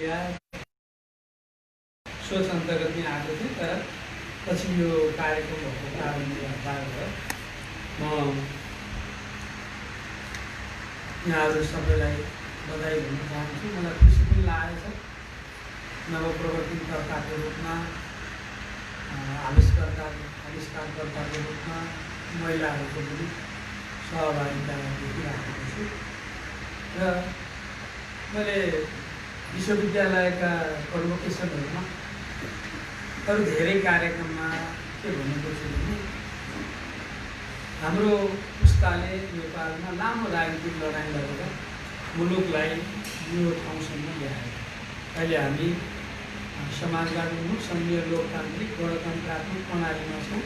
या सोच अन्तर्गत नै आएको थियो। तर पछि यो कार्यक्रम भएको कारणले गर्दा म यहाँहरू सबैलाई बधाई भन्न चाहन्छु। मलाई खुसी पनि लागेको छ नवप्रवर्तनकर्ताको रूपमा, आविष्कारकर्ताको रूपमा महिलाहरूको पनि सहभागिता देखिराखेको छु। र मैले विश्वविद्यालयका कन्भोकेसनहरूमा अरू धेरै कार्यक्रममा के भनेको छु भने हाम्रो पुस्ताले नेपालमा लामो राजनीतिक लडाइँ गरेर मुलुकलाई यो ठाउँसम्म ल्यायो। अहिले हामी समाजवादी संघीय लोकतान्त्रिक गणतन्त्रात्मक प्रणालीमा छौँ।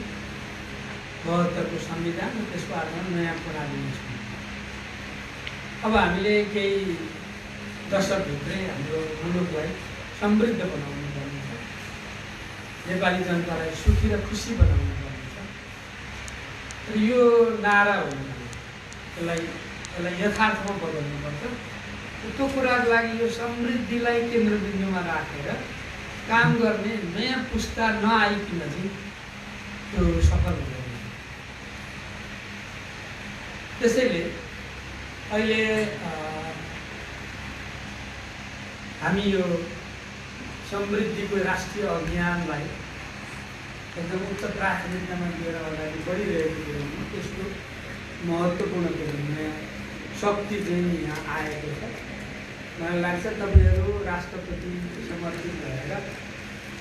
72को संविधान र त्यसको आधारमा नयाँ प्रणालीमा छौँ। अब हामीले केही दशकभित्रै हाम्रो मुलुकलाई समृद्ध बनाउनु पर्ने छ। नेपाली जनतालाई सुखी र खुसी बनाउनु पर्ने छ। र यो नारा होइन, यसलाई यथार्थमा बदल्नुपर्छ। त्यो कुराको लागि यो समृद्धिलाई केन्द्रबिन्दुमा राखेर काम गर्ने नयाँ पुस्ता नआइकन चाहिँ त्यो सफल हुँदैन। त्यसैले अहिले हामी यो समृद्धिको राष्ट्रिय अभियानलाई एकदम उच्च प्राथमिकतामा लिएर अगाडि बढिरहेको बेलामा त्यसको महत्त्वपूर्ण नयाँ शक्ति चाहिँ यहाँ आएको छ। मलाई लाग्छ तपाईँहरू राष्ट्रपति समर्पित भएर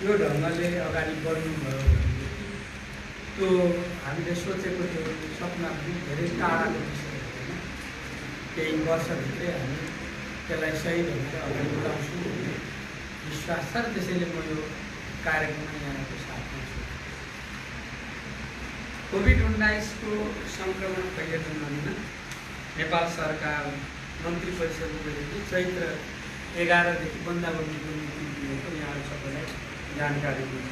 यो ढङ्गले अगाडि बढ्नुभयो भनेदेखि त्यो हामीले सोचेको त्यो सपना पनि धेरै टाढाको विषय होइन। केही वर्षभित्रै हामी त्यसलाई सही ढङ्गले अगाडि बढाउँछौँ भन्ने विश्वास छ। त्यसैले म यो कार्यक्रममा यहाँको साथमा छु। कोभिड-19को सङ्क्रमण फैलिएको नमुना नेपाल सरकार मन्त्री परिषदले चैत्र 11देखि बन्दाबन्दीको नीति दिएको यहाँहरू सबैलाई जानकारी हुन्छ।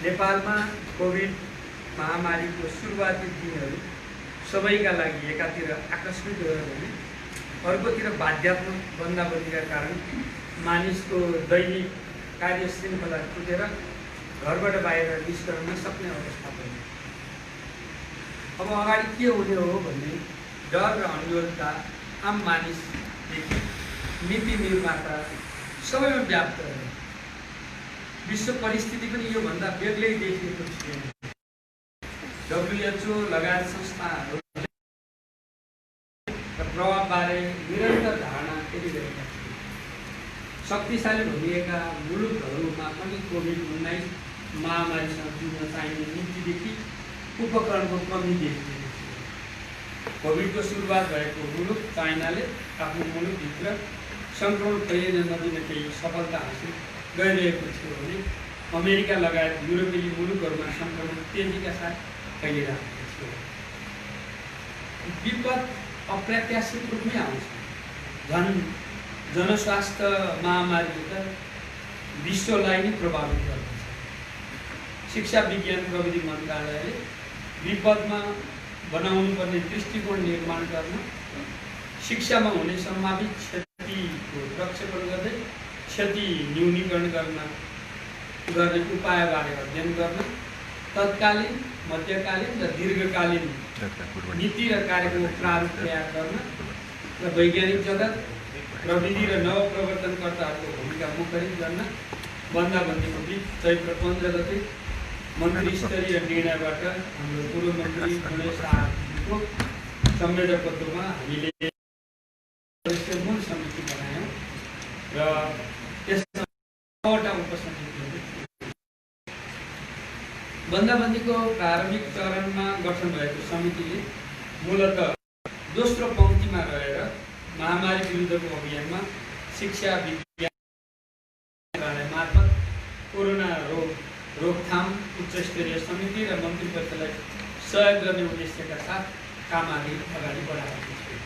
नेपालमा कोभिड महामारीको सुरुवाती दिनहरू सबैका लागि एकातिर आकस्मिक रह्यो भने अर्कोतिर बाध्यात्मक बन्दाबन्दीका कारण मानिसको दैनिक कार्य श्रृङ्खला छुटेर घरबाट बाहिर निस्कन नसक्ने अवस्था भयो। अब अगाडि के हुने हो भन्ने डर र अनुरोधता आम मानिसदेखि नीति निर्माता सबैमा व्याप्त रह्यो। विश्व परिस्थिति पनि योभन्दा बेग्लै देखिएको थिएन। WHO लगायत संस्थाहरू प्रभावबारे निरन्तर धारणा गरिरहेका थिए। शक्तिशाली भनिएका मुलुकहरूमा पनि कोभिड-19 महामारीसँग जुझ्न चाहिने नीतिदेखि उपकरणको कमी देखिएको थियो। कोभिडको सुरुवात भएको मुलुक चाइनाले आफ्नो मुलुकभित्र सङ्क्रमण फैलिन नदिन केही सफलता हासिल गरिरहेको थियो भने अमेरिका लगायत युरोपेली मुलुकहरूमा सङ्क्रमण तेजीका साथ फैलिरहेको थियो। विपद अप्रत्याशित रूपमै आउँछ। जनस्वास्थ्य महामारीले त विश्वलाई नै प्रभावित गर्दछ। शिक्षा विज्ञान प्रविधि मन्त्रालयले विपदमा बनाउनुपर्ने दृष्टिकोण निर्माण गर्न, शिक्षामा हुने सम्भावित क्षतिको प्रक्षेपण गर्दै क्षति न्यूनीकरण गर्ने उपायबारे अध्ययन गर्न, तत्कालीन, मध्यकालीन र दीर्घकालीन नीति र कार्यक्रम प्रारूप तयार गर्न र वैज्ञानिक जगत, प्रविधि र नवप्रवर्तनकर्ताहरूको भूमिका मुखरित गर्न बन्दाबन्दीको बिच चैत्र 15 गते मन्त्री स्तरीय निर्णयबाट हाम्रो पूर्व मन्त्री गणेश शाहको संवेदकत्वमा हामीले मूल समिति बनायौँ र त्यसमा 9वटा उपसमितिहरू थिए। बन्दाबन्दीको प्रारम्भिक चरणमा गठन भएको समितिले मूलतः दोस्रो पङ्क्तिमा रहेर महामारी विरुद्धको अभियानमा शिक्षा विज्ञान मार्फत कोरोना रोकथाम उच्च स्तरीय समिति र मन्त्री परिषदलाई सहयोग गर्ने उद्देश्यका साथ काम अगाडि बढाएको थियो।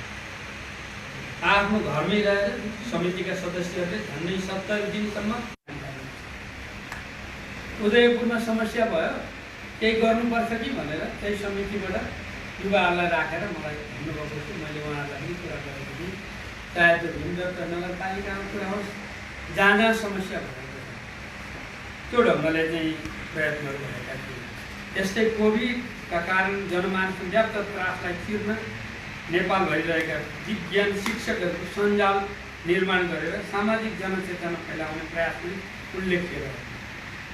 आफ्नो घरमै रहेर समितिका सदस्यहरूले झन्डै 70 दिनसम्म उदयपुरमा समस्या भयो, केही गर्नुपर्छ कि भनेर त्यही समितिबाट युवाहरूलाई राखेर मलाई भन्नुभएको थियो। मैले उहाँहरूलाई पनि कुरा गरेको थिएँ, चाहे त्यो भिन्न नगरपालिकामा कुरा होस् जहाँ जहाँ समस्या भएको छ त्यो ढङ्गले चाहिँ प्रयत्नहरू भएका थिए। यस्तै कोभिडका कारण जनमानसको व्याप्त त्रासलाई चिर्न नेपाल भइरहेका विज्ञान शिक्षकहरूको सञ्जाल निर्माण गरेर सामाजिक जनचेतना फैलाउने प्रयास पनि उल्लेख्य रह्यो।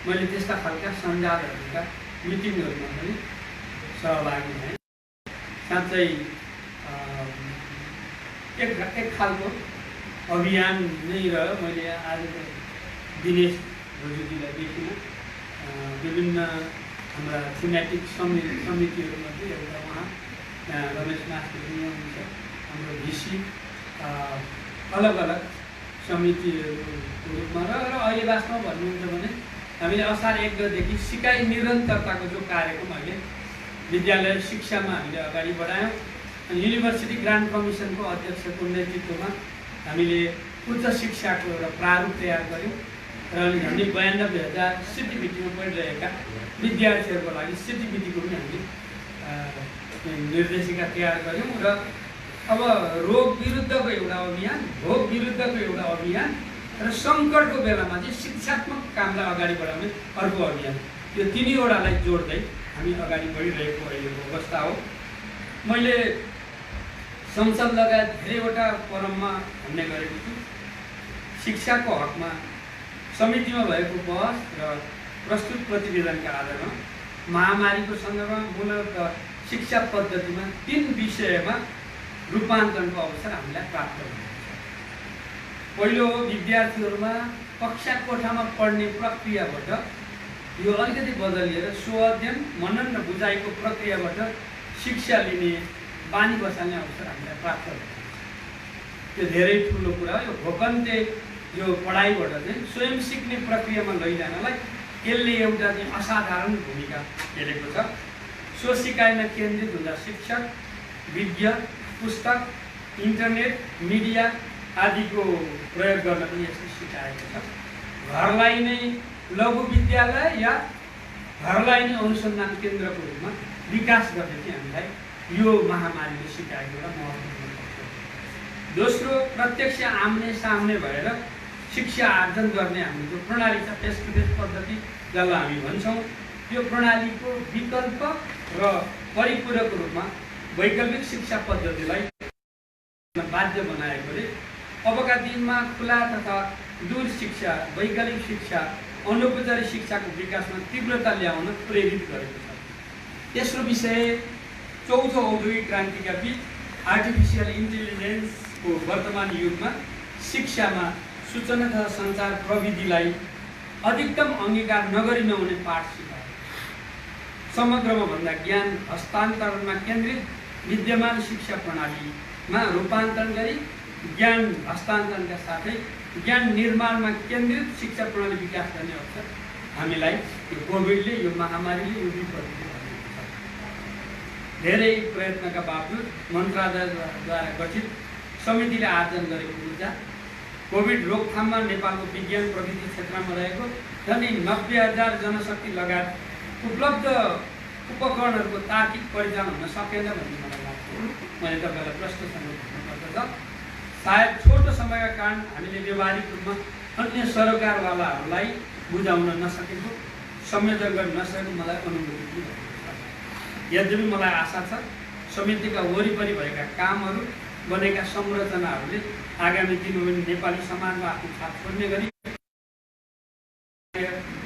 मैले त्यस्ता खालका सञ्जालहरूका मिटिङहरूमा पनि सहभागी भएँ। साँच्चै एक खालको अभियान नै रह्यो। मैले आज दिनेश भोजुजीलाई देखिनँ। विभिन्न हाम्रा थीमेटिक समितिहरूमध्ये एउटा उहाँ रमेश मास्टर पनि हुनुहुन्छ, हाम्रो भिसी, अलग अलग समितिहरूको रूपमा र अहिले वास्तवमा भन्नुहुन्छ भने हामीले असार 1 गतेदेखि सिकाइ निरन्तरताको जो कार्यक्रम अहिले विद्यालय शिक्षामा हामीले अगाडि बढायौँ। युनिभर्सिटी ग्रान्ट कमिसनको अध्यक्षको नेतृत्वमा हामीले उच्च शिक्षाको एउटा प्रारूप तयार गऱ्यौँ र अनि झन्डै 92,000 सिटिभिटीमा पढिरहेका विद्यार्थीहरूको लागि सिटिभिटीको पनि हामीले निर्देशिका तयार गऱ्यौँ र अब रोग विरुद्धको एउटा अभियान, भोग विरुद्धको एउटा अभियान र सङ्कटको बेलामा चाहिँ शिक्षात्मक कामलाई अगाडि बढाउने अर्को अभियान, यो तिनैवटालाई जोड्दै हामी अगाडि बढिरहेको अहिलेको अवस्था हो। मैले संसद लगायत धेरैवटा फोरममा भन्ने गरेको छु, शिक्षाको हकमा समितिमा भएको बहस र प्रस्तुत प्रतिवेदनका आधारमा महामारीको सन्दर्भमा मूलत शिक्षा पद्धतिमा 3 विषयमा रूपान्तरणको अवसर हामीलाई प्राप्त भएको छ। पहिलो हो विद्यार्थीहरूमा कक्षा कोठामा पढ्ने प्रक्रियाबाट यो अलिकति बदलिएर स्व-अध्ययन, मनन र बुझाइको प्रक्रियाबाट शिक्षा लिने बानी बसाल्ने अवसर हामीलाई प्राप्त भएको छ। त्यो धेरै ठुलो कुरा हो। यो भोकन्ते यो पढाइबाट चाहिँ स्वयं सिक्ने प्रक्रियामा लैजानलाई यसले एउटा चाहिँ असाधारण भूमिका खेलेको छ। स्व सिकाइमा केन्द्रित हुँदा शिक्षक, विज्ञ, पुस्तक, इन्टरनेट, मिडिया आदिको प्रयोग गर्न पनि यसले सिकाएको छ। घरलाई नै लघु विद्यालय या घरलाई नै अनुसन्धान केन्द्रको रूपमा विकास गर्ने चाहिँ हामीलाई यो महामारीले सिकाएको एउटा महत्त्वपूर्ण पक्ष हो। दोस्रो, प्रत्यक्ष आम्ने सामने भएर शिक्षा आर्जन गर्ने हाम्रो जो प्रणाली छ, फेस टु फेस पद्धति जसलाई हामी भन्छौँ, यो प्रणालीको विकल्प र परिपूरक रूपमा वैकल्पिक शिक्षा पद्धतिलाई बाध्य बनाएकोले अबका दिनमा खुला तथा दूर शिक्षा, वैकल्पिक शिक्षा, अनौपचारिक शिक्षाको विकासमा तीव्रता ल्याउन प्रेरित गरेको छ। तेस्रो विषय, चौथो औद्योगिक क्रान्तिका बीच आर्टिफिसियल इन्टेलिजेन्सको वर्तमान युगमा शिक्षामा सूचना तथा सञ्चार प्रविधिलाई अधिकतम अङ्गीकार नगरी नहुने पाठ सिकायो। समग्रमा भन्दा ज्ञान हस्तान्तरणमा केन्द्रित विद्यमान शिक्षा प्रणालीमा रूपान्तरण गरी ज्ञान हस्तान्तरणका साथै ज्ञान निर्माणमा केन्द्रित शिक्षा प्रणाली विकास गर्ने अवसर हामीलाई यो कोभिडले, यो महामारीले, यो विपत्तिले भनेको छ। धेरै प्रयत्नका बावजुद मन्त्रालयद्वारा गठित समितिले आर्जन गरेको ऊर्जा कोभिड रोकथाममा नेपालको विज्ञान प्रविधि क्षेत्रमा रहेको झन्डै 90,000 जनशक्ति लगायत उपलब्ध उपकरणहरूको तार्किक परिचालन हुन सकेन भन्ने मलाई लाग्छ। मैले तपाईँलाई प्रश्नसँग भन्नुपर्दछ, सायद छोटो समयका कारण हामीले व्यवहारिक रूपमा अन्य सरोकारवालाहरूलाई बुझाउन नसकेको, संयोजन गर्न नसकेको मलाई अनुभूति पनि भएको छ। यद्यपि मलाई आशा छ समितिका वरिपरि भएका कामहरू, बनेका संरचनाहरूले आगामी दिनमा पनि नेपाली समाजमा आफ्नो छाप छोड्ने गरी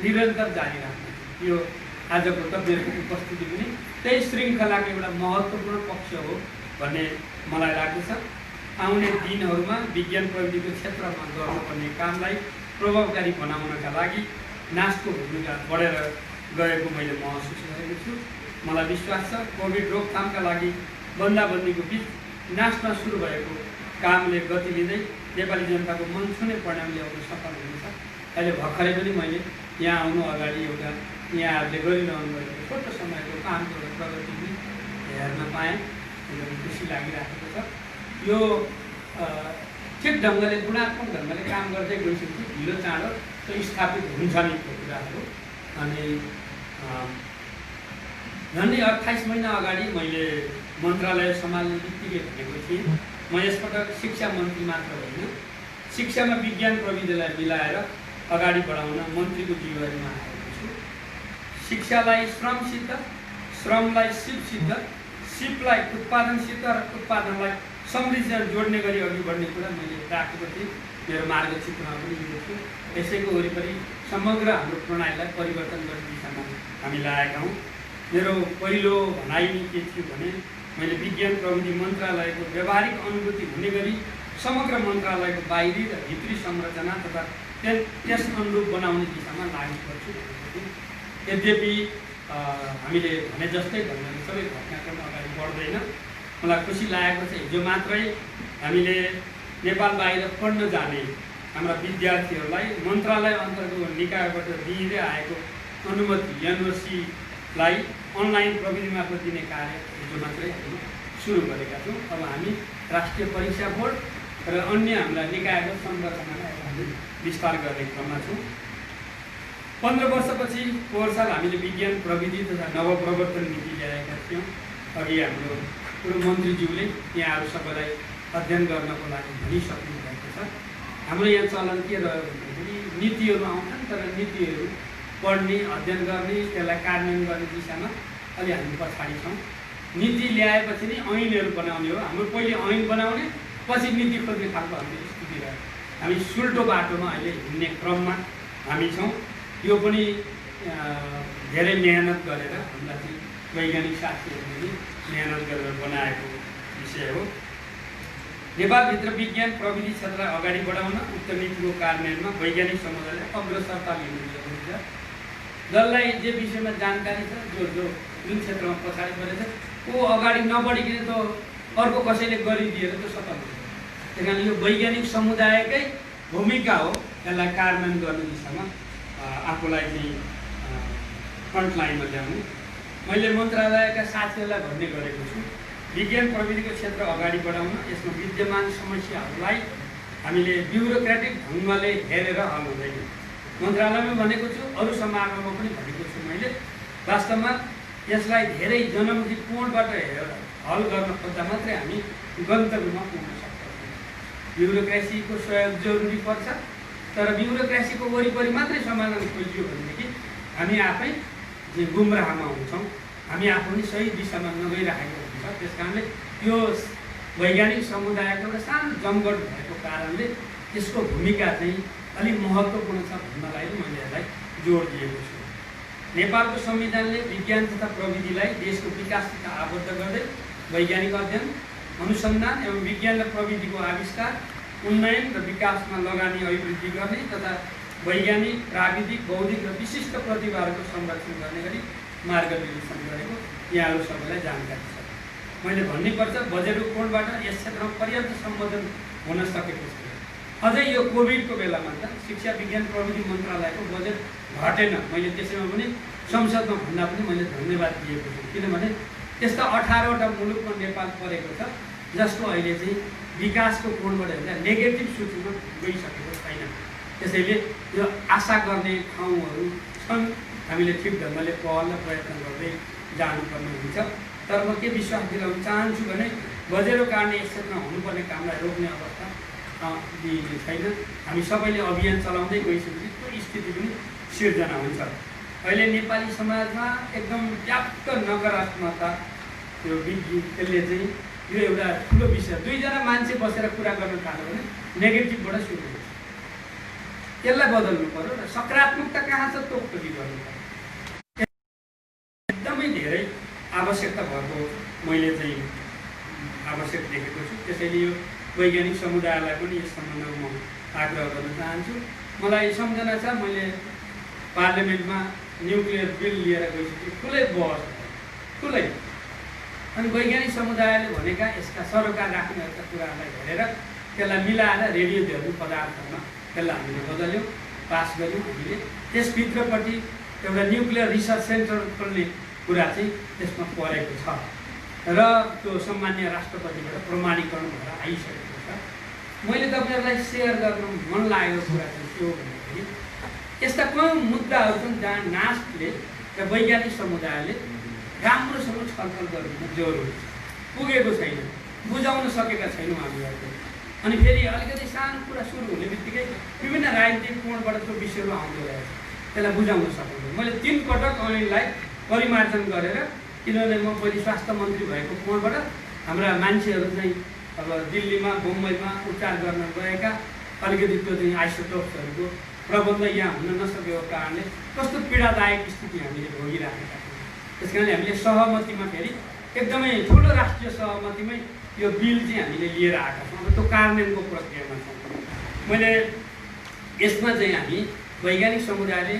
निरन्तर जारी राख्ने, यो आजको तपाईँहरूको उपस्थिति पनि त्यही श्रृङ्खलाको एउटा महत्त्वपूर्ण पक्ष हो भन्ने मलाई लाग्दछ। आउने दिनहरूमा विज्ञान प्रविधिको क्षेत्रमा गर्नुपर्ने कामलाई प्रभावकारी बनाउनका लागि नासको भूमिका बढेर गएको मैले महसुस गरेको छु। मलाई विश्वास छ कोभिड रोकथामका लागि बन्दाबन्दीको बिच नासमा सुरु भएको कामले गति लिँदै नेपाली जनताको मन छुने परिणाम ल्याउन सफल हुनेछ। अहिले भर्खरै पनि मैले यहाँ आउनु अगाडि एउटा यहाँहरूले गरिरहनु भएको छोटो समयको कामको प्रगति पनि हेर्न पाएँ, एकदम खुसी लागिरहेको छ। यो ठिक ढङ्गले गुणात्मक ढङ्गले काम गर्दै गइसक्यो, ढिलो चाँडो त्यो स्थापित हुन्छ नि त्यो कुराहरू। अनि झन्डै 28 महिना अगाडि मैले मन्त्रालय सम्हाल्ने बित्तिकै भनेको थिएँ, म यसपटक शिक्षा मन्त्री मात्र होइन, शिक्षामा विज्ञान प्रविधिलाई मिलाएर अगाडि बढाउन मन्त्रीको जिम्मेवारीमा आएको छु। शिक्षालाई श्रमसित, श्रमलाई सिपसित, सिपलाई उत्पादनसित र उत्पादनलाई समृद्धिसँग जोड्ने गरी अघि बढ्ने कुरा मैले राखेको थिएँ। मेरो मार्गचित्रमा पनि यो थियो। यसैको वरिपरि समग्र हाम्रो प्रणालीलाई परिवर्तन गर्ने दिशामा हामी लागेका हौँ। मेरो पहिलो भनाइ नै के थियो भने मैले विज्ञान प्रविधि मन्त्रालयको व्यावहारिक अनुभूति हुने गरी समग्र मन्त्रालयको बाहिरी र भित्री संरचना तथा त्यस अनुरूप बनाउने दिशामा लाग्नुपर्छु। यद्यपि हामीले भने जस्तै भन्दा सबै घटनाक्रम अगाडि बढ्दैन। मलाई खुसी लागेको छ हिजो मात्रै हामीले नेपाल बाहिर पढ्न जाने हाम्रा विद्यार्थीहरूलाई मन्त्रालय अन्तर्गत निकायबाट दिइँदै आएको अनुमति एनओसीलाई अनलाइन प्रविधि मार्फत दिने कार्य हिजो मात्रै हामी सुरु गरेका छौँ। अब हामी राष्ट्रिय परीक्षा बोर्ड र अन्य हाम्रा निकायको संरचनालाई हामी विस्तार गर्ने क्रममा छौँ। 15 वर्षपछि पोहोर साल हामीले विज्ञान प्रविधि तथा नवप्रवर्तन नीति ल्याएका थियौँ। अघि हाम्रो पूर्व मन्त्रीज्यूले यहाँहरू सबैलाई अध्ययन गर्नको लागि भनिसक्नु भएको छ। हाम्रो यहाँ चलन के रह्यो भन्दाखेरि नीतिहरू आउँछन्, तर नीतिहरू पढ्ने, अध्ययन गर्ने, त्यसलाई कार्यान्वयन गर्ने दिशामा अलि हामी पछाडि छौँ। नीति ल्याएपछि नै ऐनहरू बनाउने हो। हाम्रो पहिले ऐन बनाउने, पछि नीति खोज्ने खालको हाम्रो स्थिति रह्यो। हामी सुल्टो बाटोमा अहिले हिँड्ने क्रममा हामी छौँ। यो पनि धेरै मेहनत गरेर हाम्रा चाहिँ वैज्ञानिक साथीहरूले मेहनत गरेर बनाएको विषय हो। नेपालभित्र विज्ञान प्रविधि क्षेत्रलाई अगाडि बढाउन उक्त नीतिको कार्यान्वयनमा वैज्ञानिक समुदायले अग्रसरता लिनु जरुरी छ। जसलाई जे विषयमा जानकारी छ, जो जुन क्षेत्रमा पछाडि परेछ, को अगाडि नबढिकन त अर्को कसैले गरिदिएर त सफल हुन्छ। त्यही कारण यो वैज्ञानिक समुदायकै भूमिका हो यसलाई कार्यान्वयन गर्ने दिशामा आफूलाई चाहिँ फ्रन्टलाइनमा ल्याउनु। मैले मन्त्रालयका साथीहरूलाई भन्ने गरेको छु, विज्ञान प्रविधिको क्षेत्र अगाडि बढाउन यसमा विद्यमान समस्याहरूलाई हामीले ब्युरोक्रेटिक ढङ्गले हेरेर हल हुँदैन। मन्त्रालयमा भनेको छु, अरू समारोहमा पनि भनेको छु मैले। वास्तवमा यसलाई धेरै जनमुखी कोणबाट हल गर्न खोज्दा मात्रै हामी गन्तव्यमा पुग्न सक्छौँ। ब्युरोक्रेसीको सहयोग जरुरी पर्छ, तर ब्युरोक्रेसीको वरिपरि मात्रै समाधान खोजियो भनेदेखि हामी आफै गुमराहमा हुन्छौँ। हामी आफू पनि सही दिशामा नगइराखेको हुन्छ। त्यस कारणले यो वैज्ञानिक समुदायको एउटा सानो जमघट भएको कारणले यसको भूमिका चाहिँ अलिक महत्त्वपूर्ण छ भन्नलाई मैले यसलाई जोड दिएको छु। नेपालको संविधानले विज्ञान तथा प्रविधिलाई देशको विकाससित आबद्ध गर्दै वैज्ञानिक अध्ययन, अनुसन्धान एवं विज्ञान र प्रविधिको आविष्कार, उन्नयन र विकासमा लगानी अभिवृद्धि गर्ने तथा वैज्ञानिक, प्राविधिक, बौद्धिक र विशिष्ट प्रतिभाहरूको संरक्षण गर्ने गरी मार्गनिर्देशन गरेको यहाँहरू सबैलाई जानकारी छ। मैले भन्नुपर्छ, बजेटको कोणबाट यस क्षेत्रमा पर्याप्त सम्बोधन हुन सकेको छैन। अझै यो कोभिडको बेलामा त शिक्षा विज्ञान प्रविधि मन्त्रालयको बजेट घटेन। मैले त्यसैमा पनि संसदमा भन्दा पनि मैले धन्यवाद दिएको छु, किनभने त्यस्ता 18वटा मुलुकमा नेपाल परेको छ जसको अहिले चाहिँ विकासको कोणबाट हेर्दा नेगेटिभ सूचीमा गइसकेको छैन। त्यसैले यो आशा गर्ने ठाउँहरू छन्। हामीले ठिक ढङ्गले पहल र प्रयत्न गर्दै जानुपर्ने हुन्छ। तर म के विश्वास दिलाउन चाहन्छु भने बजेटको कारणले यस क्षेत्रमा हुनुपर्ने कामलाई रोक्ने अवस्था दिइने छैन। हामी सबैले अभियान चलाउँदै गइसकेपछि त्यो स्थिति पनि सिर्जना हुन्छ। अहिले नेपाली समाजमा एकदम व्याप्त नकारात्मकता त्यो त्यसले चाहिँ यो एउटा ठुलो विषय। दुईजना मान्छे बसेर कुरा गर्न थाल्यो भने नेगेटिभबाट सुरु हुन्छ। त्यसलाई बदल्नु पर्यो र सकारात्मकता कहाँ छ त्यो खोजी गर्नु पर्यो। एकदमै धेरै आवश्यकता भएको मैले चाहिँ आवश्यक देखेको छु। त्यसैले यो वैज्ञानिक समुदायलाई पनि यस सम्बन्धमा म आग्रह गर्न चाहन्छु। मलाई सम्झना छ, मैले पार्लियामेन्टमा न्युक्लियर बिल लिएर गइसकेँ, ठुलै बहस ठुलै। अनि वैज्ञानिक समुदायले भनेका यसका सरोकार राख्नेहरूका कुराहरूलाई हेरेर त्यसलाई मिलाएर रेडियोधर्मी पदार्थमा त्यसलाई हामीले बदल्यौँ, पास गऱ्यौँ। हामीले त्यसभित्रपट्टि एउटा न्युक्लियर रिसर्च सेन्टर खोल्ने कुरा चाहिँ त्यसमा परेको छ र त्यो सम्मान्य राष्ट्रपतिबाट प्रमाणीकरण भएर आइसकेको छ। मैले तपाईँहरूलाई सेयर गर्न मन लागेको कुरा चाहिँ के हो भन्दाखेरि यस्ता कयौँ मुद्दाहरू छन् जहाँ नास्टले र वैज्ञानिक समुदायले राम्रोसँग छलफल गर्नु जरुरी छ। पुगेको छैन, बुझाउन सकेका छैनौँ हामीहरूको। अनि फेरि अलिकति सानो कुरा सुरु हुने बित्तिकै विभिन्न राजनीतिक कोणबाट त्यो विषयहरू आउँदो रहेछ, त्यसलाई बुझाउन सकिँदैन। मैले 3 पटक अनिललाई परिमार्जन गरेर, किनभने म पहिले स्वास्थ्य मन्त्री भएको कोणबाट हाम्रा मान्छेहरू चाहिँ अब दिल्लीमा मुम्बईमा उपचार गर्न गएका अलिकति त्यो चाहिँ आइसोटोप्सहरूको प्रबन्ध यहाँ हुन नसकेको कारणले कस्तो पीडादायक स्थिति हामीले भोगिराखेका छौँ। त्यस कारणले हामीले सहमतिमा फेरि एकदमै ठुलो राष्ट्रिय सहमतिमै यो बिल चाहिँ हामीले लिएर आएका छौँ। अब त्यो कार्यान्वयनको प्रक्रियामा छौँ। मैले यसमा चाहिँ हामी वैज्ञानिक समुदायले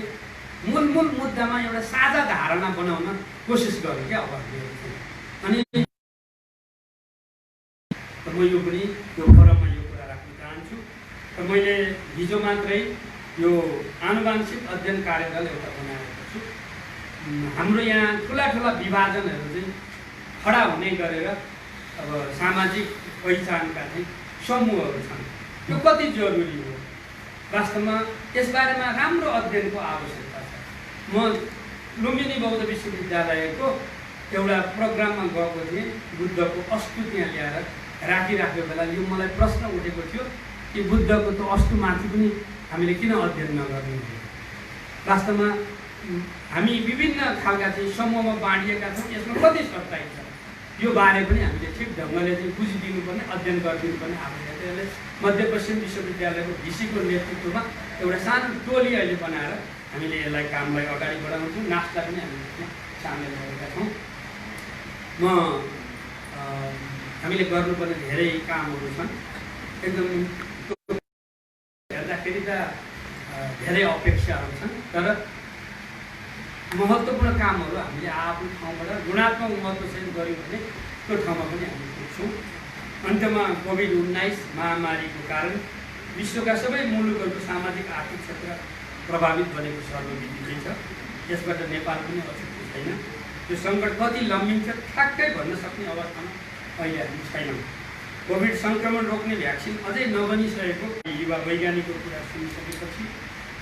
मूल मुद्दामा एउटा साझा धारणा बनाउन कोसिस गर्यो क्या अब अनि म यो पनि यो फोरममा यो कुरा राख्न चाहन्छु। र मैले हिजो मात्रै यो आनुवांशिक अध्ययन कार्यदल एउटा बनाएको छु। हाम्रो यहाँ ठुला विभाजनहरू चाहिँ खडा हुने गरेर अब सामाजिक पहिचानका चाहिँ समूहहरू छन्। त्यो कति जरुरी हो, वास्तवमा यसबारेमा राम्रो अध्ययनको आवश्यकता छ। म लुम्बिनी बौद्ध विश्वविद्यालयको एउटा प्रोग्राममा गएको थिएँ, बुद्धको अस्तु त्यहाँ ल्याएर राखिराखेको बेला यो मलाई प्रश्न उठेको थियो कि बुद्धको त्यो अस्तुमाथि पनि हामीले किन अध्ययन नगर्ने। वास्तवमा हामी विभिन्न खालका चाहिँ समूहमा बाँडिएका छौँ, यसमा कति सच्चाइ छ यो बारे पनि हामीले ठिक ढङ्गले चाहिँ बुझिदिनुपर्ने, अध्ययन गरिदिनुपर्ने आवश्यकता छ। यसले मध्यपश्चिम विश्वविद्यालयको भिसीको नेतृत्वमा एउटा सानो टोली अहिले बनाएर हामीले यसलाई कामलाई अगाडि बढाउँछौँ। नास्ता पनि हामीले सामेल गरेका छौँ। हामीले गर्नुपर्ने धेरै कामहरू छन्। एकदम हेर्दाखेरि त धेरै अपेक्षाहरू छन्, तर महत्त्वपूर्ण कामहरू हामीले आफ्नो ठाउँबाट गुणात्मक महत्त्व सहित गऱ्यौँ भने त्यो ठाउँमा पनि हामी पुग्छौँ। अन्त्यमा कोभिड-19 महामारीको कारण विश्वका सबै मुलुकहरूको सामाजिक आर्थिक क्षेत्र प्रभावित बनेको सर्वविदितै छ। यसबाट नेपाल पनि अछुतो छैन। यो सङ्कट कति लम्बिन्छ ठ्याक्कै भन्न सक्ने अवस्थामा अहिले हामी छैनौँ। कोभिड सङ्क्रमण रोक्ने भ्याक्सिन अझै नबनिसकेको युवा वैज्ञानिकको कुरा सुनिसकेपछि,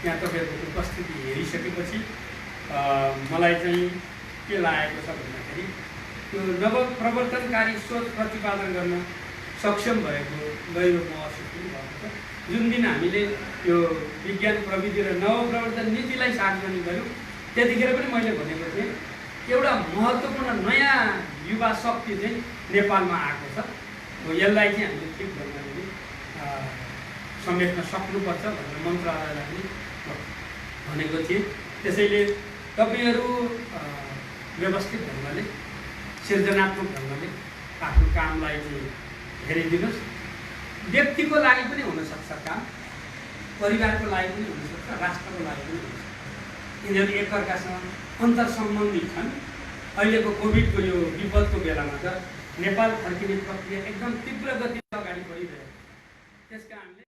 त्यहाँ तपाईँहरूको उपस्थिति हेरिसकेपछि मलाई चाहिँ के लागेको छ भन्दाखेरि त्यो नवप्रवर्तनकारी सोच प्रतिपादन गर्न सक्षम भएको गहिरो महसुस पनि भएको छ। जुन दिन हामीले यो विज्ञान प्रविधि र नवप्रवर्तन नीतिलाई सार्वजनिक गऱ्यौँ त्यतिखेर पनि मैले भनेको थिएँ एउटा महत्त्वपूर्ण नयाँ युवा शक्ति चाहिँ नेपालमा आएको छ। यसलाई चाहिँ हामीले ठिक ढङ्गले समेट्न सक्नुपर्छ भनेर मन्त्रालयलाई पनि भनेको थिएँ। त्यसैले तपाईँहरू व्यवस्थित ढङ्गले, सृजनात्मक ढङ्गले आफ्नो कामलाई चाहिँ हेरिदिनुहोस्। व्यक्तिको लागि पनि हुनसक्छ काम, परिवारको लागि पनि हुनसक्छ, राष्ट्रको लागि पनि हुनसक्छ। यिनीहरू एकअर्कासँग अन्तर सम्बन्धित छन्। अहिलेको कोभिडको यो विपदको बेलामा त नेपाल फर्किने प्रक्रिया एकदम तीव्र गतिमा अगाडि बढिरहेको छ। त्यसका हामीले